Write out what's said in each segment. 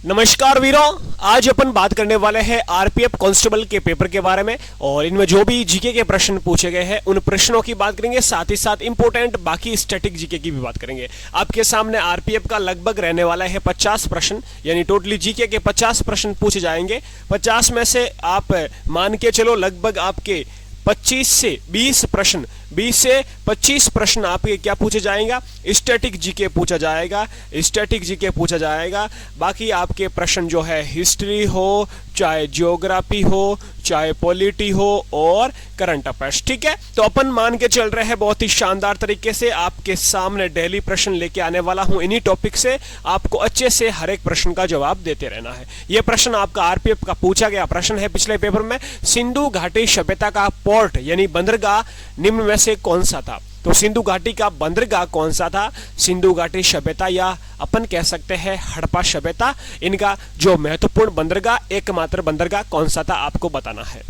नमस्कार वीरों, आज अपन बात करने वाले हैं आरपीएफ कांस्टेबल के पेपर के बारे में और इनमें जो भी जीके के प्रश्न पूछे गए हैं उन प्रश्नों की बात करेंगे, साथ ही साथ इंपॉर्टेंट बाकी स्टैटिक जीके की भी बात करेंगे। आपके सामने आरपीएफ का लगभग रहने वाला है 50 प्रश्न, यानी टोटली जीके के 50 प्रश्न पूछे जाएंगे। 50 में से आप मान के चलो लगभग आपके 25 से 20 प्रश्न, 20 से 25 प्रश्न आपके क्या पूछे जाएगा, स्टैटिक जीके पूछा जाएगा, स्टैटिक जीके पूछा जाएगा। बाकी आपके प्रश्न जो है हिस्ट्री हो, चाहे ज्योग्राफी हो, चाहे पॉलिटी हो और करंट अफेयर्स, ठीक है। तो अपन मान के चल रहे हैं बहुत ही शानदार तरीके से आपके सामने डेली प्रश्न लेके आने वाला हूं। इन्हीं टॉपिक से आपको अच्छे से हर एक प्रश्न का जवाब देते रहना है। यह प्रश्न आपका आरपीएफ का पूछा गया प्रश्न है पिछले पेपर में। सिंधु घाटी सभ्यता का पोर्ट यानी बंदरगाह निम्न में से कौन सा था? तो सिंधु घाटी का बंदरगाह कौन सा था? सिंधु घाटी सभ्यता या अपन कह सकते हैं हड़प्पा सभ्यता, इनका जो महत्वपूर्ण बंदरगाह, एकमात्र बंदरगाह कौन सा था आपको बताना है।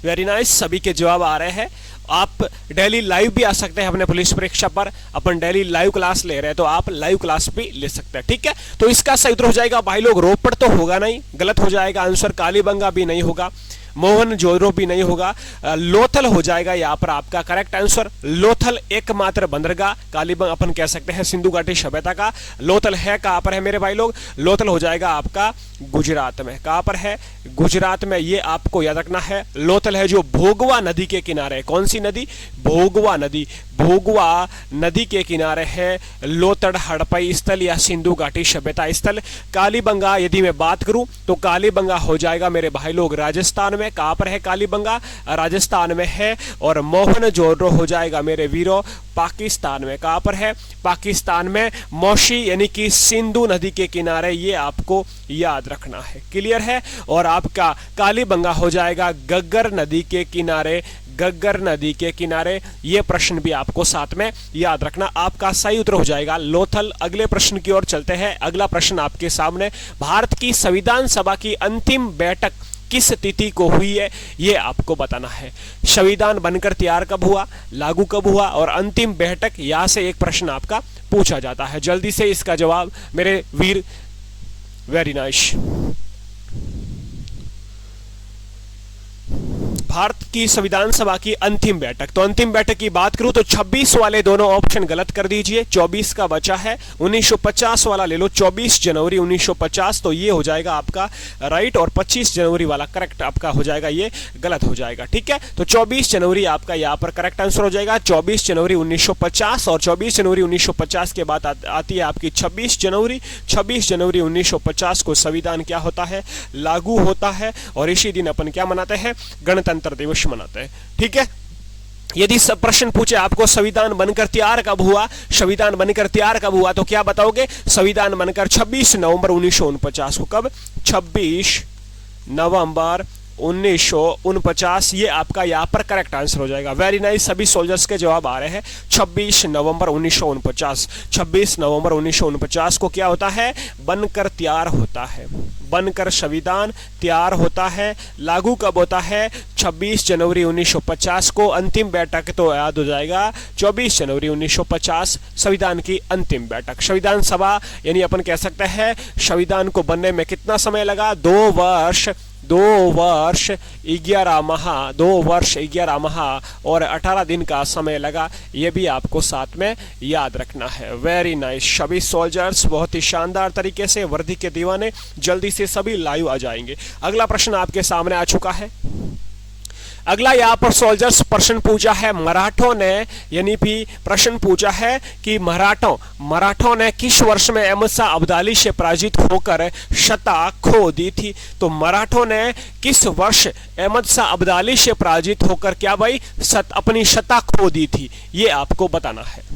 वेरी नाइस, सभी के जवाब आ रहे हैं। आप डेली लाइव भी आ सकते हैं अपने पुलिस परीक्षा पर, अपन डेली लाइव क्लास ले रहे हैं तो आप लाइव क्लास भी ले सकते हैं, ठीक है। तो इसका सही उत्तर हो जाएगा भाई लोग, रोपड़ तो होगा नहीं, गलत हो जाएगा आंसर। कालीबंगा भी नहीं होगा, मोहनजोदड़ो भी नहीं होगा, लोथल हो जाएगा यहाँ पर आपका करेक्ट आंसर। लोथल एकमात्र बंदरगाह कालीबंगा अपन कह सकते हैं सिंधु घाटी सभ्यता का। लोथल है कहां पर है मेरे भाई लोग? लोथल हो जाएगा आपका गुजरात में। कहां पर है? गुजरात में, ये आपको याद रखना है। लोथल है जो भोगवा नदी के किनारे। कौन सी नदी? भोगवा नदी। भोगवा नदी के किनारे है लोथल हड़प्पा स्थल या सिंधु घाटी सभ्यता स्थल। कालीबंगा यदि मैं बात करूं तो कालीबंगा हो जाएगा मेरे भाई लोग राजस्थान में। कहां पर है कालीबंगा? राजस्थान में है। और मोहनजोदड़ो हो जाएगा मेरे वीरों पाकिस्तान में। कहां पर है? पाकिस्तान में। मौशी यानी कि सिंधु नदी के किनारे, ये आपको याद रखना है। क्लियर है? और आपका कालीबंगा हो जाएगा गग्गर नदी के किनारे। गग्गर नदी के किनारे, ये प्रश्न भी आपको साथ में याद रखना। आपका सही उत्तर हो जाएगा लोथल। अगले प्रश्न की ओर चलते हैं। अगला प्रश्न आपके सामने, भारत की संविधान सभा की अंतिम बैठक किस तिथि को हुई है, ये आपको बताना है। संविधान बनकर तैयार कब हुआ, लागू कब हुआ और अंतिम बैठक, यहां से एक प्रश्न आपका पूछा जाता है। जल्दी से इसका जवाब मेरे वीर। Very nice. भारत की संविधान सभा की अंतिम बैठक, तो अंतिम बैठक की बात करूं तो 26 वाले दोनों ऑप्शन गलत कर दीजिए, 24 का बचा है। 1950 वाला ले लो, 24 जनवरी 1950, तो ये हो जाएगा आपका राइट। और 25 जनवरी वाला करेक्ट आपका हो जाएगा, ये गलत हो जाएगा, ठीक है। तो 24 जनवरी आपका यहाँ पर करेक्ट आंसर हो जाएगा। 24 जनवरी 1950 और 24 जनवरी 1950 के बाद आती है आपकी 26 जनवरी। 26 जनवरी 1950 को संविधान क्या होता है? लागू होता है। और इसी दिन अपन क्या मनाते हैं? गणतंत्र दिवस मनाते हैं, ठीक है। यदि सब प्रश्न पूछे आपको संविधान बनकर तैयार कब हुआ, संविधान बनकर तैयार कब हुआ, तो क्या बताओगे? संविधान बनकर 26 नवंबर 1949 को। कब? 26 नवंबर 1949, ये आपका यहाँ पर करेक्ट आंसर हो जाएगा। वेरी नाइस, सभी सोल्जर्स के जवाब आ रहे हैं। 26 नवंबर 1949, 26 नवंबर 1949 को क्या होता है? बनकर तैयार होता है। बनकर संविधान तैयार होता है। लागू कब होता है? 26 जनवरी 1950 को। अंतिम बैठक तो याद हो जाएगा 24 जनवरी 1950, संविधान की अंतिम बैठक। संविधान सभा यानी अपन कह सकते हैं संविधान को बनने में कितना समय लगा? 2 वर्ष 11 माह, 2 वर्ष 11 माह और 18 दिन का समय लगा। ये भी आपको साथ में याद रखना है। वेरी नाइस, सभी सोल्जर्स बहुत ही शानदार तरीके से, वर्दी के दीवाने जल्दी से सभी लाइव आ जाएंगे। अगला प्रश्न आपके सामने आ चुका है। अगला यहाँ पर सोल्जर्स प्रश्न पूछा है मराठों ने, यानी कि प्रश्न पूछा है कि मराठों ने किस वर्ष में अहमद शाह अब्दाली से पराजित होकर सत्ता खो दी थी? तो मराठों ने किस वर्ष अहमद शाह अब्दाली से पराजित होकर क्या भाई अपनी सत्ता खो दी थी, ये आपको बताना है।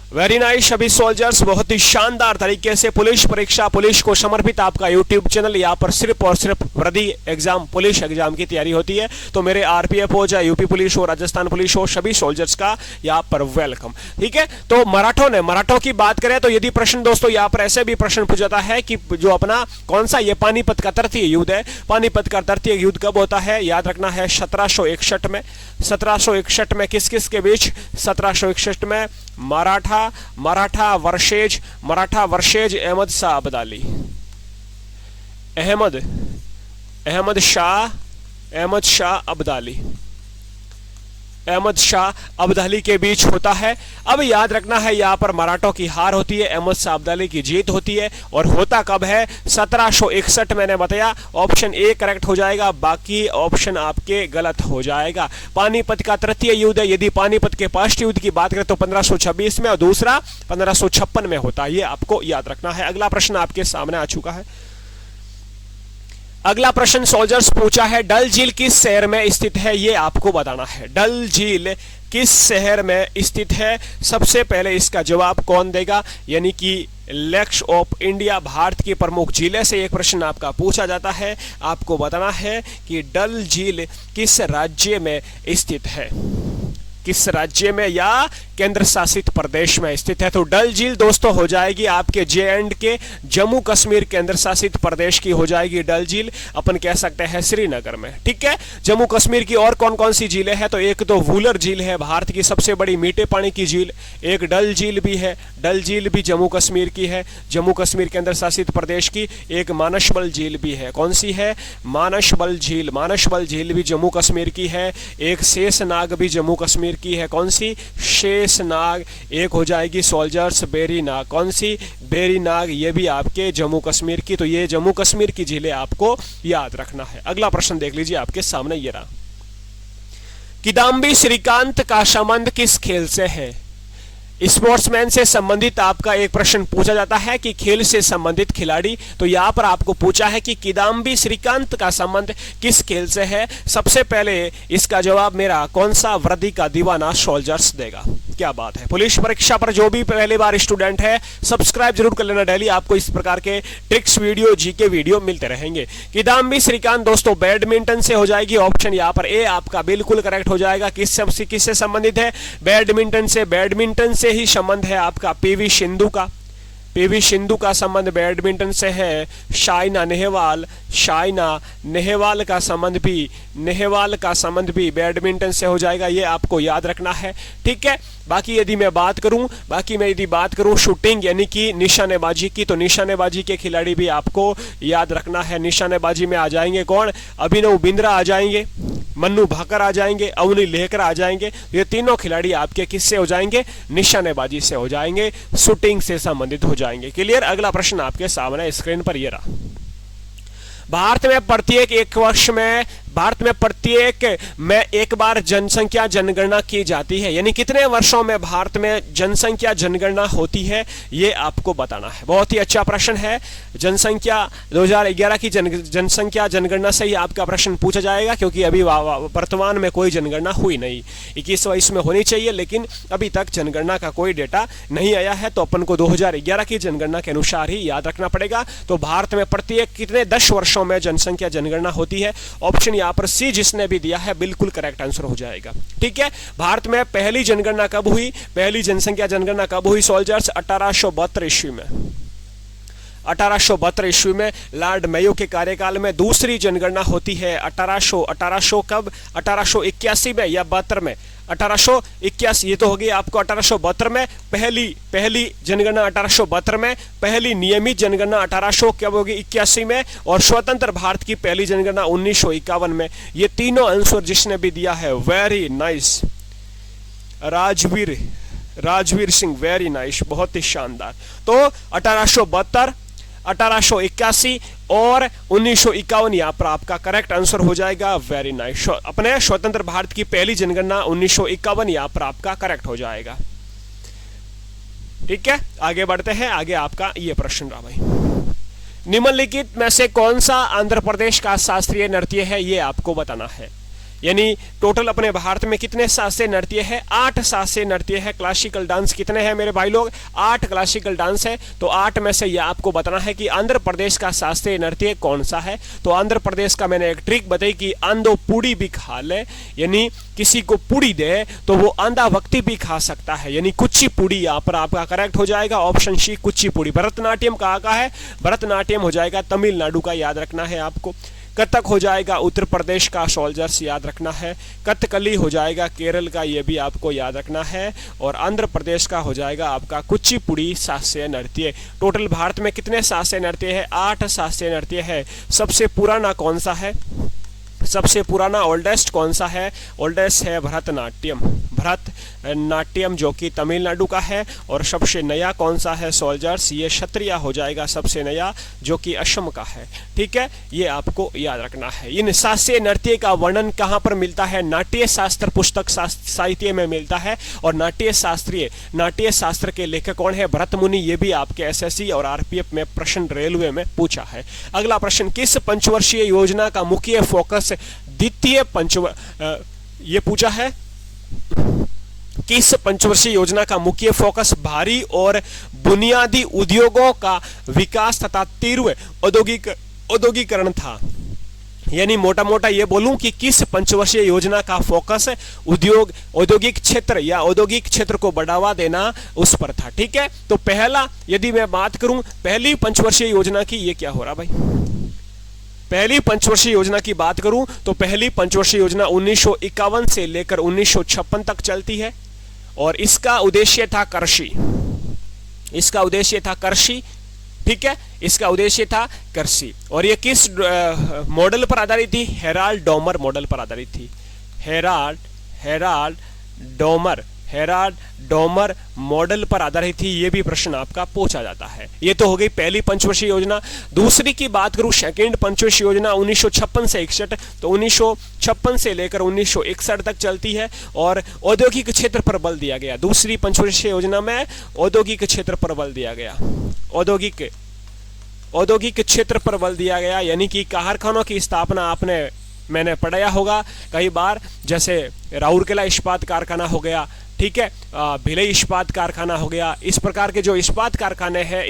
वेरी नाइस, सभी सोल्जर्स बहुत ही शानदार तरीके से पुलिस परीक्षा, पुलिस को समर्पित आपका यूट्यूब चैनल, यहाँ पर सिर्फ और सिर्फ वर्दी एग्जाम, पुलिस एग्जाम की तैयारी होती है। तो मेरे आरपीएफ हो, चाहे यूपी पुलिस हो, राजस्थान पुलिस हो, सभी सोल्जर्स का यहाँ पर वेलकम, ठीक है। तो मराठों की बात करें तो यदि प्रश्न दोस्तों यहाँ पर ऐसे भी प्रश्न पूछा जाता है कि जो अपना कौन सा ये पानीपत का तृतीय युद्ध है, पानीपत का तृतीय युद्ध कब होता है? याद रखना है 1761 में। 1761 में किस किस के बीच? 1761 में मराठा मराठा वर्सेज अहमद शाह अब्दाली। अहमद शाह अब्दाली के बीच होता है। अब याद रखना है यहाँ पर मराठों की हार होती है, अहमद शाह अब्दाली की जीत होती है। और होता कब है? 1761 मैंने बताया। ऑप्शन ए करेक्ट हो जाएगा, बाकी ऑप्शन आपके गलत हो जाएगा। पानीपत का तृतीय युद्ध है, यदि पानीपत के फर्स्ट युद्ध की बात करें तो 1526 में और दूसरा 1556 में होता है, ये आपको याद रखना है। अगला प्रश्न आपके सामने आ चुका है। अगला प्रश्न सोल्जर्स पूछा है, डल झील किस शहर में स्थित है? ये आपको बताना है। डल झील किस शहर में स्थित है? सबसे पहले इसका जवाब कौन देगा? यानी कि लेक्स ऑफ इंडिया, भारत की प्रमुख झीलें से एक प्रश्न आपका पूछा जाता है। आपको बताना है कि डल झील किस राज्य में स्थित है, किस राज्य में या केंद्र शासित प्रदेश में स्थित है। तो डल झील दोस्तों हो जाएगी आपके J&K, जम्मू कश्मीर केंद्र शासित प्रदेश की हो जाएगी डल झील। अपन कह सकते हैं श्रीनगर में, ठीक है। जम्मू कश्मीर की और कौन कौन सी झीलें हैं? तो एक तो वूलर झील है, भारत की सबसे बड़ी मीठे पानी की झील। एक डल झील भी है, डल झील भी जम्मू कश्मीर की है, जम्मू कश्मीर केंद्र शासित प्रदेश की। एक मानसबल झील भी है, कौन सी है? मानसबल झील, मानसबल झील भी जम्मू कश्मीर की है। एक शेषनाग भी जम्मू कश्मीर की है, कौन सी? शेषनाग। एक हो जाएगी सोल्जर्स बेरीनाग, कौन सी? बेरीनाग, ये भी आपके जम्मू कश्मीर की। तो ये जम्मू कश्मीर की झीलें आपको याद रखना है। अगला प्रश्न देख लीजिए आपके सामने, ये रहा। किदाम्बी श्रीकांत का संबंध किस खेल से है? स्पोर्ट्समैन से संबंधित आपका एक प्रश्न पूछा जाता है कि खेल से संबंधित खिलाड़ी। तो यहां पर आपको पूछा है कि किदाम्बी श्रीकांत का संबंध किस खेल से है। सबसे पहले इसका जवाब मेरा कौन सा वर्दी का दीवाना सोल्जर्स देगा। क्या बात है। पुलिस परीक्षा पर जो भी पहली बार स्टूडेंट है सब्सक्राइब जरूर कर लेना, डेली आपको इस प्रकार के ट्रिक्स वीडियो, जीके वीडियो मिलते रहेंगे। किदाम्बी श्रीकांत दोस्तों बैडमिंटन से हो जाएगी। ऑप्शन यहाँ पर ए आपका बिल्कुल करेक्ट हो जाएगा। किससे संबंधित है? बैडमिंटन से। बैडमिंटन से ही संबंध है आपका पीवी सिंधु का। पीवी सिंधु का संबंध बैडमिंटन से है। साइना नेहवाल का संबंध भी बैडमिंटन से हो जाएगा, ये आपको याद रखना है, ठीक है। बाकी यदि मैं बात करूं शूटिंग यानी कि निशानेबाजी की, तो निशानेबाजी के खिलाड़ी भी आपको याद रखना है। निशानेबाजी में आ जाएंगे कौन? अभिनव बिंद्रा आ जाएंगे, मन्नू भाकर आ जाएंगे, अवनी लेकर आ जाएंगे। ये तीनों खिलाड़ी आपके किससे हो जाएंगे? निशानेबाजी से हो जाएंगे, शूटिंग से संबंधित हो जाएंगे। क्लियर। अगला प्रश्न आपके सामने स्क्रीन पर ये रहा। भारत में प्रत्येक एक बार जनसंख्या जनगणना की जाती है, यानी कितने वर्षों में भारत में जनसंख्या जनगणना होती है, ये आपको बताना है। बहुत ही अच्छा प्रश्न है। जनसंख्या 2011 की जनसंख्या जनगणना से ही आपका प्रश्न पूछा जाएगा, क्योंकि अभी वर्तमान में कोई जनगणना हुई नहीं। 21-22 में होनी चाहिए, लेकिन अभी तक जनगणना का कोई डेटा नहीं आया है, तो अपन को 2011 की जनगणना के अनुसार ही याद रखना पड़ेगा। तो भारत में प्रत्येक कितने 10 वर्षों में जनसंख्या जनगणना होती है। ऑप्शन यहाँ पर सी जिसने भी दिया है बिल्कुल करेक्ट आंसर हो जाएगा, ठीक है। भारत में पहली जनगणना कब हुई? पहली जनसंख्या जनगणना कब हुई सोल्जर्स? 1872 ईस्वी में। 1872 ईस्वी में लॉर्ड मेयो के कार्यकाल में दूसरी जनगणना होती है। 1800 कब? 1881 में या 72 में? 1881, ये तो होगी आपको 1872 में पहली जनगणना 1872 में, पहली नियमित जनगणना 1800 कब होगी? 81 में, और स्वतंत्र भारत की पहली जनगणना 1951 में। ये तीनों आंसर जिसने भी दिया है very nice, Rajveer Singh, very nice, बहुत ही शानदार। तो 1872, 1881 और 1951 यहाँ पर आपका करेक्ट आंसर हो जाएगा। Very nice. अपने स्वतंत्र भारत की पहली जनगणना 1951 यहाँ पर आपका करेक्ट हो जाएगा, ठीक है। आगे बढ़ते हैं। आगे आपका ये प्रश्न रहा भाई। निम्नलिखित में से कौन सा आंध्र प्रदेश का शास्त्रीय नृत्य है, ये आपको बताना है। यानी टोटल अपने भारत में कितने शास्त्रीय नृत्य है? 8 शास्त्रीय नृत्य है। क्लासिकल डांस कितने हैं मेरे भाई लोग? 8 क्लासिकल डांस है। तो 8 में से यह आपको बताना है कि आंध्र प्रदेश का शास्त्रीय नृत्य कौन सा है। तो आंध्र प्रदेश का मैंने एक ट्रिक बताई कि आंधो पूड़ी भी खा ले, यानी किसी को पूड़ी दे तो वो आंधा वक्ति भी खा सकता है, यानी कुचिपुड़ी यहाँ पर आपका करेक्ट हो जाएगा। Option C Kuchipudi. भरतनाट्यम कहाँ का है? भरतनाट्यम हो जाएगा तमिलनाडु का, याद रखना है आपको। कथक हो जाएगा उत्तर प्रदेश का, सोल्जर्स याद रखना है। कथकली हो जाएगा केरल का, ये भी आपको याद रखना है। और आंध्र प्रदेश का हो जाएगा आपका कुचिपुड़ी शास्त्रीय नृत्य। टोटल भारत में कितने शास्त्रीय नृत्य है? 8 शास्त्रीय नृत्य है। सबसे पुराना कौन सा है? सबसे पुराना ओल्डेस्ट कौन सा है? ओल्डेस्ट है भरतनाट्यम, भरतनाट्यम जो कि तमिलनाडु का है। और सबसे नया कौन सा है? सोल्जर्स, ये क्षत्रिय हो जाएगा सबसे नया, जो कि असम का है। ठीक है, ये आपको याद रखना है। इन शास्त्रीय नृत्य का वर्णन कहाँ पर मिलता है? नाट्य शास्त्र पुस्तक साहित्य में मिलता है। और नाट्य शास्त्र के लेखक कौन है? भरत मुनि। ये भी आपके एसएससी और आरपीएफ में प्रश्न रेलवे में पूछा है। अगला प्रश्न, किस पंचवर्षीय योजना का मुख्य फोकस द्वितीय ये पूछा है, किस पंचवर्षीय योजना का मुख्य फोकस भारी और बुनियादी उद्योगों का विकास तथा तीव्र औद्योगिकरण था? यानी मोटा मोटा ये बोलूं कि किस पंचवर्षीय योजना का फोकस औद्योगिक क्षेत्र या औद्योगिक क्षेत्र को बढ़ावा देना उस पर था। ठीक है, तो पहला यदि मैं बात करूं पहली पंचवर्षीय योजना की, ये क्या हो रहा भाई? पहली पंचवर्षीय योजना की बात करूं तो पहली पंचवर्षीय योजना 1951 से लेकर 1956 तक चलती है। और इसका उद्देश्य था कृषि, इसका उद्देश्य था कृषि। ठीक है, इसका उद्देश्य था कृषि। और ये किस मॉडल पर आधारित थी? हेराल्ड डोमर मॉडल पर आधारित थी। हेराल्ड डोमर मॉडल पर आधारित थी। ये भी प्रश्न आपका पूछा जाता है। ये तो हो गई पहली पंचवर्षीय योजना। दूसरी की बात करूं, सेकेंड पंचवर्षीय योजना 1956 से 61, तो 1956 से लेकर 1961 तक चलती है। और औद्योगिक क्षेत्र पर बल दिया गया। दूसरी पंचवर्षीय योजना में औद्योगिक क्षेत्र पर बल दिया गया, औद्योगिक क्षेत्र पर बल दिया गया। यानी कि कारखानों की स्थापना मैंने पढ़ाया होगा कई बार, जैसे राउरकेला इस्पात कारखाना हो गया, ठीक है, भिलाई इस्पात कारखाना हो गया। इस प्रकार के जो इस्पात कारखाने हैं